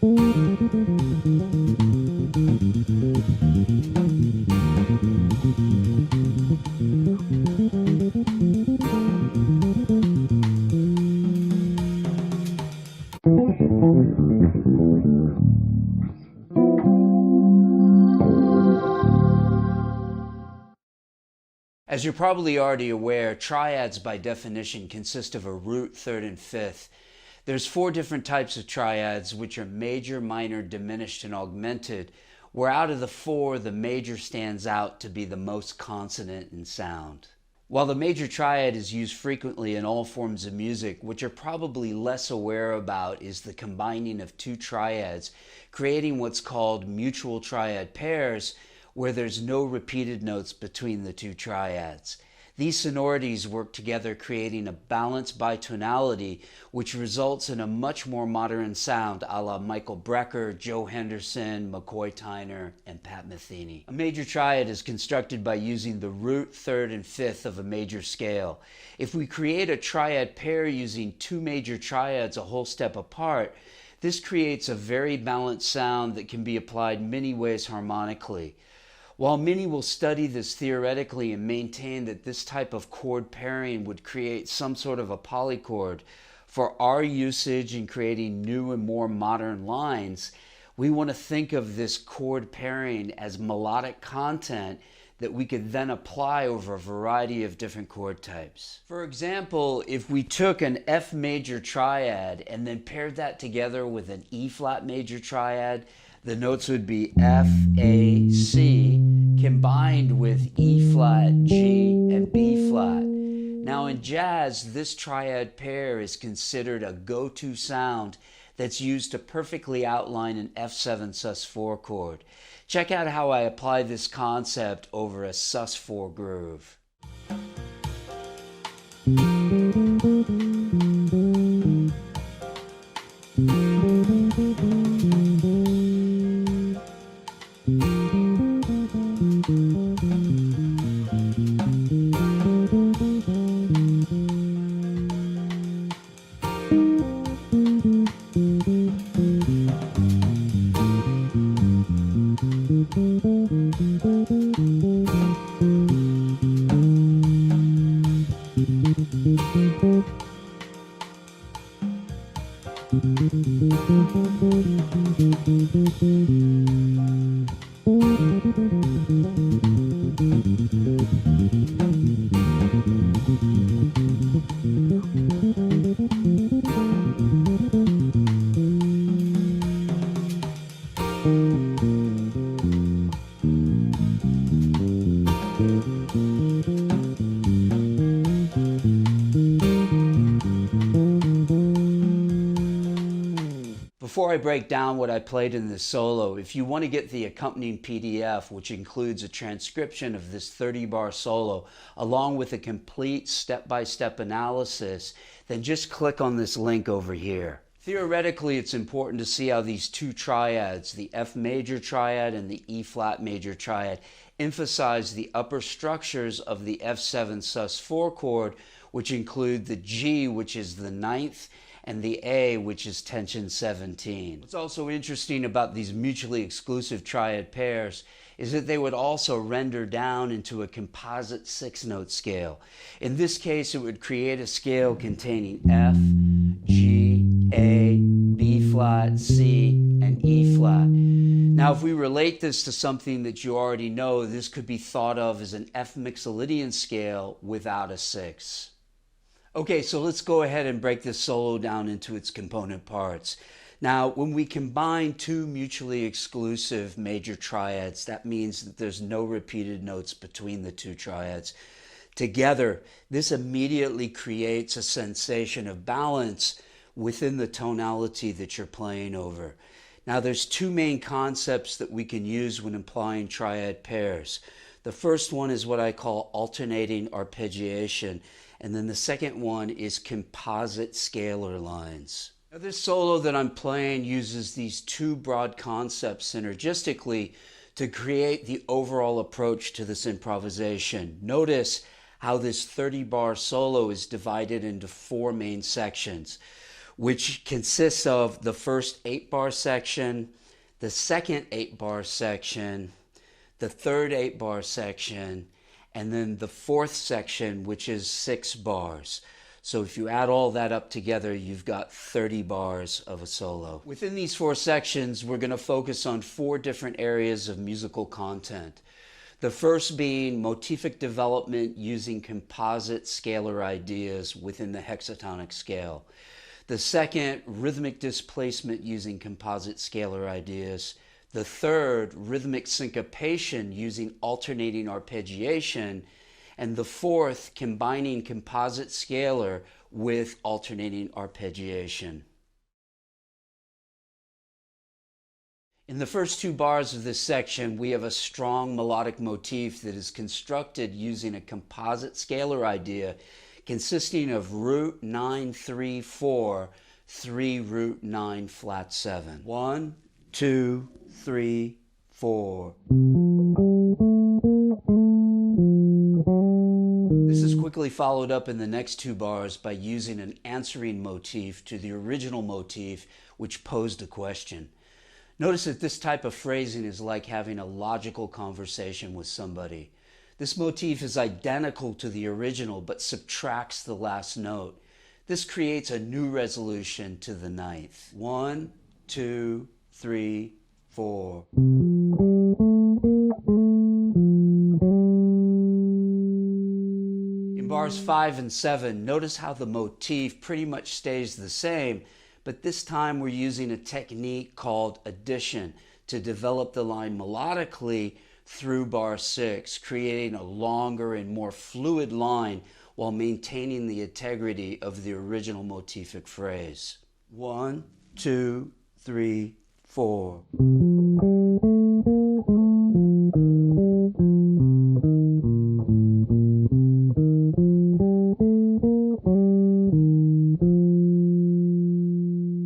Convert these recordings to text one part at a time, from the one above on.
As you're probably already aware, triads by definition consist of a root, third, and fifth. There's 4 different types of triads, which are major, minor, diminished, and augmented, where out of the 4, the major stands out to be the most consonant in sound. While the major triad is used frequently in all forms of music, what you're probably less aware about is the combining of 2 triads, creating what's called mutual triad pairs, where there's no repeated notes between the 2 triads. These sonorities work together, creating a balanced bitonality, which results in a much more modern sound a la Michael Brecker, Joe Henderson, McCoy, Tyner, and Metheny. A major triad is constructed by using the root, third, and fifth of a major scale. If we create a triad pair using 2 major triads a whole step apart, this creates a very balanced sound that can be applied many ways harmonically. While many will study this theoretically and maintain that this type of chord pairing would create some sort of a polychord, for our usage in creating new and more modern lines, we want to think of this chord pairing as melodic content that we could then apply over a variety of different chord types. For example, if we took an F major triad and then paired that together with an E flat major triad, the notes would be F, A, C, combined with E flat, G, and B flat. Now in jazz, this triad pair is considered a go-to sound that's used to perfectly outline an F7 sus4 chord. Check out how I apply this concept over a sus4 groove. Before I break down what I played in this solo, if you want to get the accompanying PDF, which includes a transcription of this 30-bar solo, along with a complete step-by-step analysis, then just click on this link over here. Theoretically, it's important to see how these 2 triads, the F major triad and the E flat major triad, emphasize the upper structures of the F7 sus4 chord, which include the G, which is the 9th, and the A, which is tension 17. What's also interesting about these mutually exclusive triad pairs is that they would also render down into a composite 6-note scale. In this case, it would create a scale containing F, G, A, B flat, C, and E flat. Now, if we relate this to something that you already know, this could be thought of as an F mixolydian scale without a 6. Okay, so let's go ahead and break this solo down into its component parts. Now, when we combine 2 mutually exclusive major triads, that means that there's no repeated notes between the 2 triads. Together, this immediately creates a sensation of balance within the tonality that you're playing over. Now, there's 2 main concepts that we can use when applying triad pairs. The first one is what I call alternating arpeggiation, and then the second one is composite scalar lines. Now, this solo that I'm playing uses these 2 broad concepts synergistically to create the overall approach to this improvisation. Notice how this 30-bar solo is divided into 4 main sections. which consists of the first 8-bar section, the second 8-bar section, the third 8-bar section, and then the fourth section, which is 6 bars. So if you add all that up together, you've got 30 bars of a solo. Within these 4 sections, we're going to focus on 4 different areas of musical content. The first being motivic development using composite scalar ideas within the hexatonic scale. The second, rhythmic displacement using composite scalar ideas. The third, rhythmic syncopation using alternating arpeggiation. And the fourth, combining composite scalar with alternating arpeggiation. In the first 2 bars of this section, we have a strong melodic motif that is constructed using a composite scalar idea consisting of root 9 3 4, 3 root 9 flat 7. 1, 2, 3, 4. This is quickly followed up in the next 2 bars by using an answering motif to the original motif which posed a question. Notice that this type of phrasing is like having a logical conversation with somebody. This motif is identical to the original but subtracts the last note. This creates a new resolution to the 9th. 1, 2, 3, 4. In bars 5 and 7, notice how the motif pretty much stays the same, but this time we're using a technique called addition to develop the line melodically through bar 6, creating a longer and more fluid line while maintaining the integrity of the original motific phrase. 1, 2, 3, 4.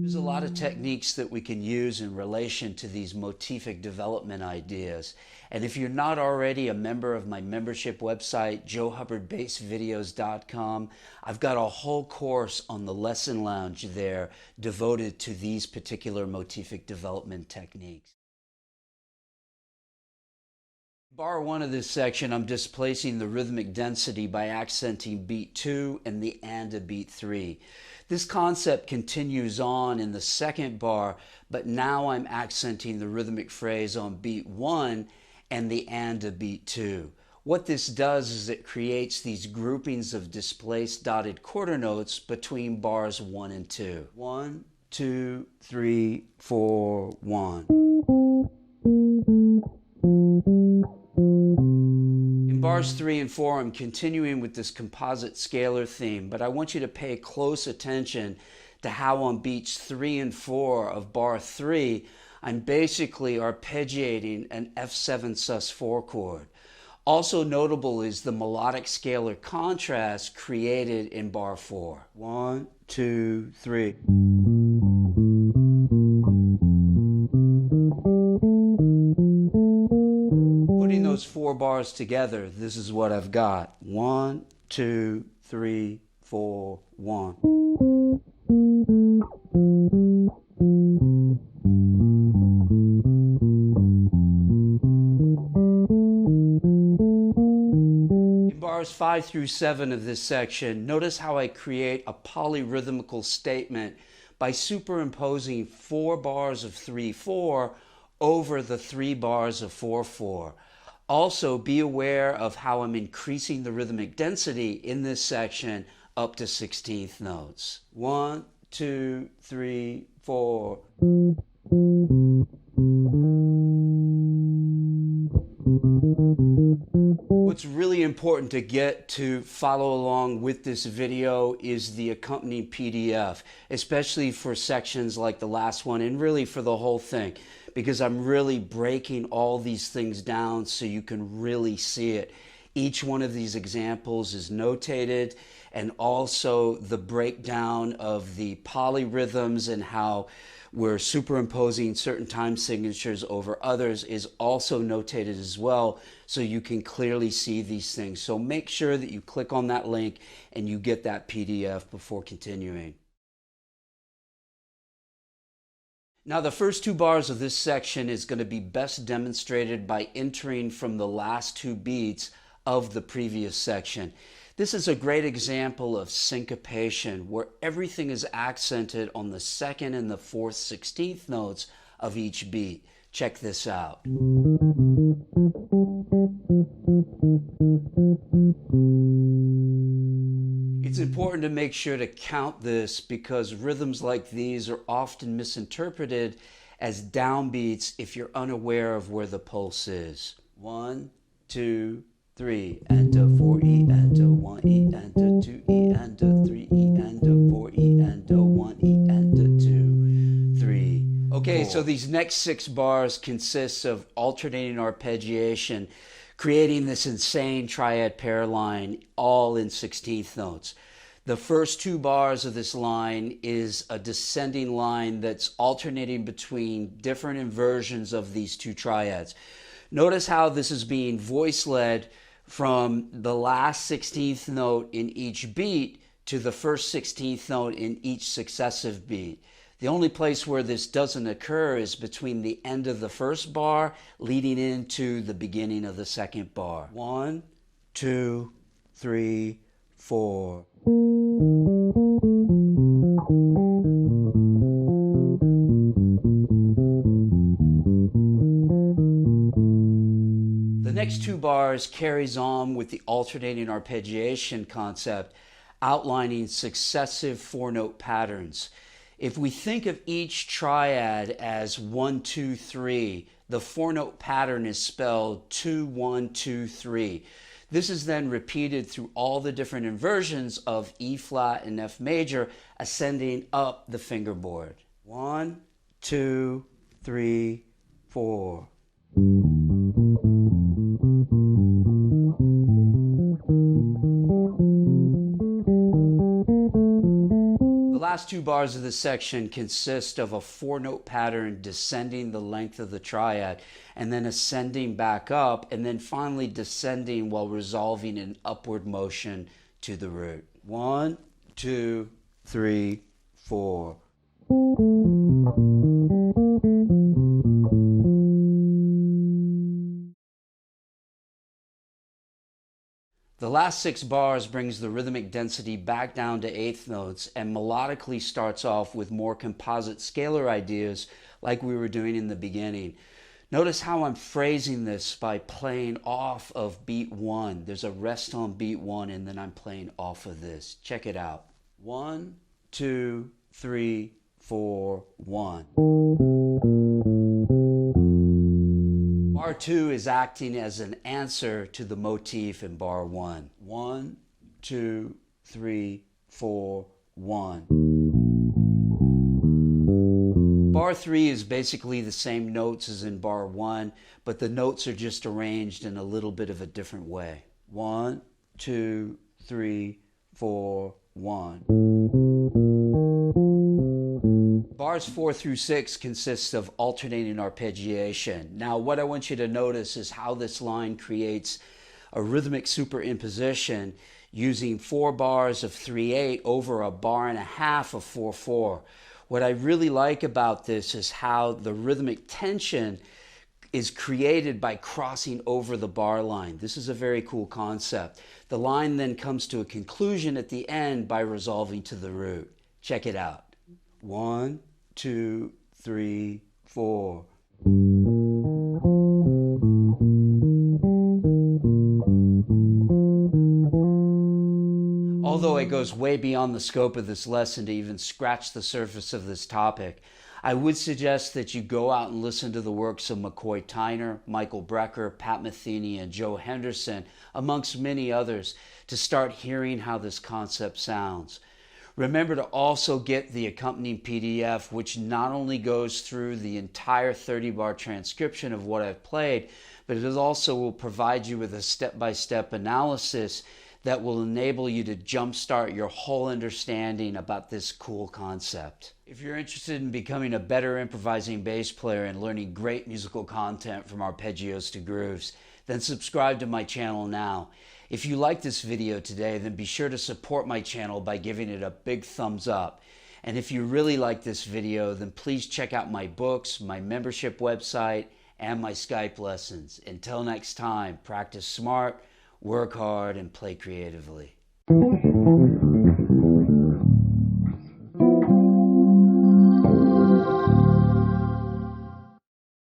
There's a lot of techniques that we can use in relation to these motific development ideas. And if you're not already a member of my membership website, joehubbardbassvideos.com, I've got a whole course on the lesson lounge there devoted to these particular motific development techniques. Bar 1 of this section, I'm displacing the rhythmic density by accenting beat 2 and the and of beat 3. This concept continues on in the second bar, but now I'm accenting the rhythmic phrase on beat 1 and the and of beat 2. What this does is it creates these groupings of displaced dotted quarter notes between bars 1 and 2. 1, 2, 3, 4, 1. In bars 3 and 4, I'm continuing with this composite scalar theme, but I want you to pay close attention to how on beats 3 and 4 of bar 3, I'm basically arpeggiating an F7 sus4 chord. Also notable is the melodic scalar contrast created in bar 4. 1, 2, 3. Putting those 4 bars together, this is what I've got. 1, 2, 3, 4, 1. In bars 5 through 7 of this section, notice how I create a polyrhythmical statement by superimposing 4 bars of 3/4 over the 3 bars of 4/4. Also, be aware of how I'm increasing the rhythmic density in this section up to 16th notes. 1, 2, 3, 4. What's really important to get to follow along with this video is the accompanying PDF, especially for sections like the last one and really for the whole thing, because I'm really breaking all these things down so you can really see it. Each one of these examples is notated, and also the breakdown of the polyrhythms and how we're superimposing certain time signatures over others is also notated as well, so you can clearly see these things. So make sure that you click on that link and you get that PDF before continuing. Now the first two bars of this section is going to be best demonstrated by entering from the last two beats of the previous section. This is a great example of syncopation where everything is accented on the second and the fourth 16th notes of each beat. Check this out. It's important to make sure to count this because rhythms like these are often misinterpreted as downbeats if you're unaware of where the pulse is. 1, 2, 3, and a 4E, and a 1E, and a 2E, and a 3E, and a 4E, and a 1E, and a 2, 3. Okay, so these next 6 bars consist of alternating arpeggiation, creating this insane triad pair line, all in 16th notes. The first 2 bars of this line is a descending line that's alternating between different inversions of these 2 triads. Notice how this is being voice-led from the last 16th note in each beat to the first 16th note in each successive beat. The only place where this doesn't occur is between the end of the first bar leading into the beginning of the second bar. 1, 2, 3, 4. The next 2 bars carries on with the alternating arpeggiation concept, outlining successive 4-note patterns. If we think of each triad as 1, 2, 3, the 4-note pattern is spelled 2, 1, 2, 3. This is then repeated through all the different inversions of E flat and F major, ascending up the fingerboard. 1, 2, 3, 4. The last 2 bars of this section consist of a 4-note pattern descending the length of the triad and then ascending back up and then finally descending while resolving an upward motion to the root. 1, 2, 3, 4. The last 6 bars brings the rhythmic density back down to 8th notes and melodically starts off with more composite scalar ideas like we were doing in the beginning. Notice how I'm phrasing this by playing off of beat 1. There's a rest on beat 1 and then I'm playing off of this. Check it out. 1, 2, 3, 4, 1. Bar 2 is acting as an answer to the motif in bar 1. 1, 2, 3, 4, 1. Bar 3 is basically the same notes as in bar 1, but the notes are just arranged in a little bit of a different way. 1, 2, 3, 4, 1. Bars 4 through 6 consists of alternating arpeggiation. Now what I want you to notice is how this line creates a rhythmic superimposition using 4 bars of 3/8 over a bar and a half of 4/4. What I really like about this is how the rhythmic tension is created by crossing over the bar line. This is a very cool concept. The line then comes to a conclusion at the end by resolving to the root. Check it out. 1, 2, 3, 4. Although it goes way beyond the scope of this lesson to even scratch the surface of this topic, I would suggest that you go out and listen to the works of McCoy, Tyner, Michael Brecker, Pat Metheny, and Joe Henderson, amongst many others, to start hearing how this concept sounds. Remember to also get the accompanying PDF, which not only goes through the entire 30-bar transcription of what I've played, but it also will provide you with a step-by-step analysis that will enable you to jumpstart your whole understanding about this cool concept. If you're interested in becoming a better improvising bass player and learning great musical content from arpeggios to grooves, then subscribe to my channel now. If you like this video today, then be sure to support my channel by giving it a big thumbs up. And if you really like this video, then please check out my books, my membership website, and my Skype lessons. Until next time, practice smart, work hard, and play creatively.